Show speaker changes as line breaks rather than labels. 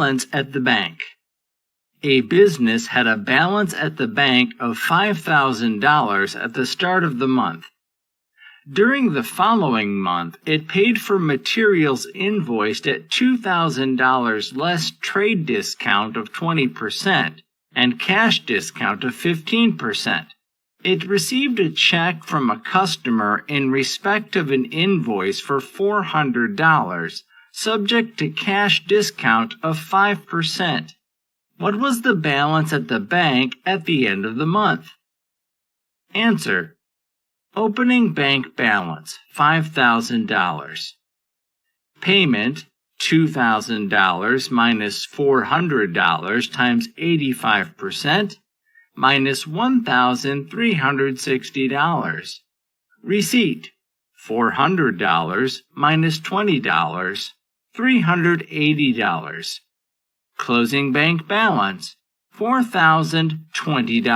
Balance at the bank. A business had a balance at the bank of $5,000 at the start of the month. During the following month, it paid for materials invoiced at $2,000 less trade discount of 20% and cash discount of 15%. It received a check from a customer in respect of an invoice for $400, subject to cash discount of 5%. What was the balance at the bank at the end of the month? Answer: opening bank balance, $5,000. Payment, $2,000 minus $400 times 85%, minus $1,360. Receipt, $400 minus $20, $380. Closing bank balance, $4,020.